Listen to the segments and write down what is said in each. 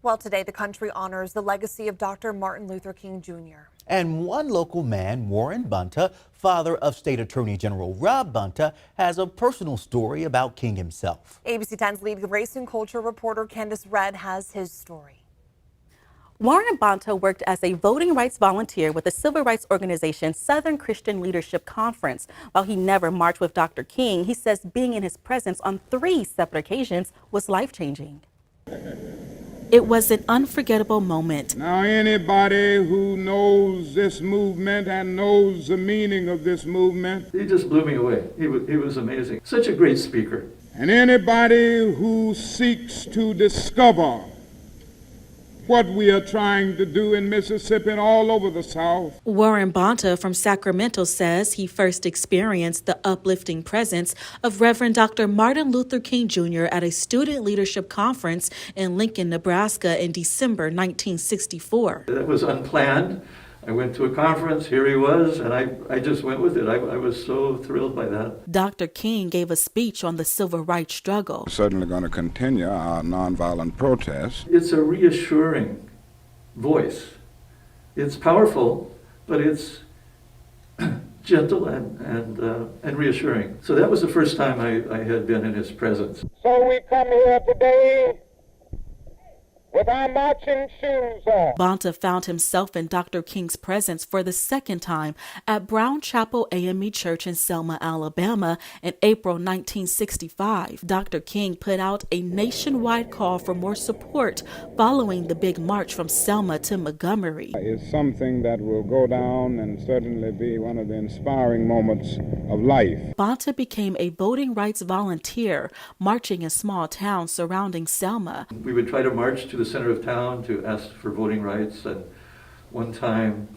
Well, today the country honors the legacy of Dr. Martin Luther King Jr. And one local man, Warren Bonta, father of State Attorney General Rob Bonta, has a personal story about King himself. ABC 10's lead race and culture reporter Candace Redd has his story. Warren Bonta worked as a voting rights volunteer with the civil rights organization Southern Christian Leadership Conference. While he never marched with Dr. King, he says being in his presence on 3 separate occasions was life-changing. It was an unforgettable moment. Now, anybody who knows this movement and knows the meaning of this movement, he just blew me away. He was amazing. Such a great speaker. And anybody who seeks to discover what we are trying to do in Mississippi and all over the South. Warren Bonta from Sacramento says he first experienced the uplifting presence of Reverend Dr. Martin Luther King Jr. at a student leadership conference in Lincoln, Nebraska in December 1964. That was unplanned. I went to a conference, here he was, and I just went with it. I was so thrilled by that. Dr. King gave a speech on the civil rights struggle. We're certainly going to continue our nonviolent protests. It's a reassuring voice. It's powerful, but it's gentle and reassuring. So that was the first time I had been in his presence. So we come here today with our marching shoes on. Bonta found himself in Dr. King's presence for the second time at Brown Chapel AME Church in Selma, Alabama in April 1965. Dr. King put out a nationwide call for more support following the big march from Selma to Montgomery. It's something that will go down and certainly be one of the inspiring moments of life. Bonta became a voting rights volunteer, marching in small towns surrounding Selma. We would try to march to the center of town to ask for voting rights, and one time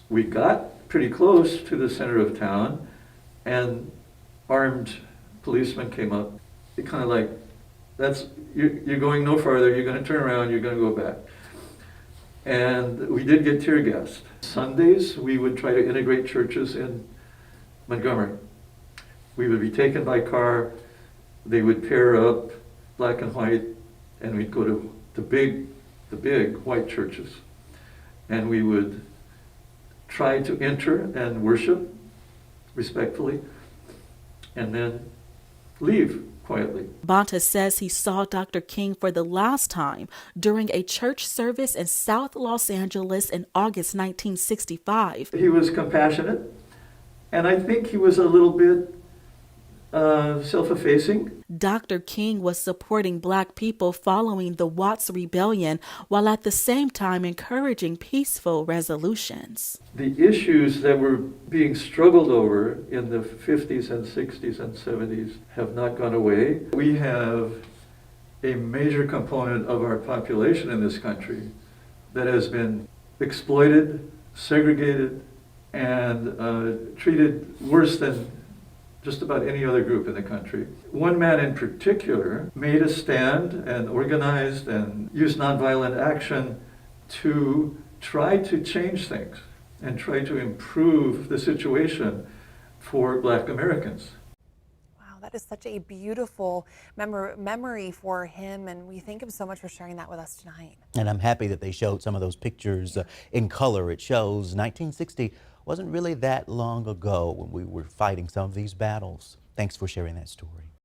we got pretty close to the center of town and armed policemen came up. It kind of like, you're going no farther, you're going to turn around, you're going to go back. And we did get tear gassed. Sundays we would try to integrate churches in Montgomery. We would be taken by car, they would pair up, black and white, and we'd go to the big white churches, and we would try to enter and worship respectfully and then leave quietly. Bonta says he saw Dr. King for the last time during a church service in South Los Angeles in August 1965. He was compassionate, and I think he was a little bit self-effacing. Dr. King was supporting Black people following the Watts Rebellion, while at the same time encouraging peaceful resolutions. The issues that were being struggled over in the 50s and 60s and 70s have not gone away. We have a major component of our population in this country that has been exploited, segregated, and treated worse than just about any other group in the country. One man in particular made a stand and organized and used nonviolent action to try to change things and try to improve the situation for Black Americans. Wow, that is such a beautiful memory for him, and we thank him so much for sharing that with us tonight. And I'm happy that they showed some of those pictures in color. It shows 1960 wasn't really that long ago when we were fighting some of these battles. Thanks for sharing that story.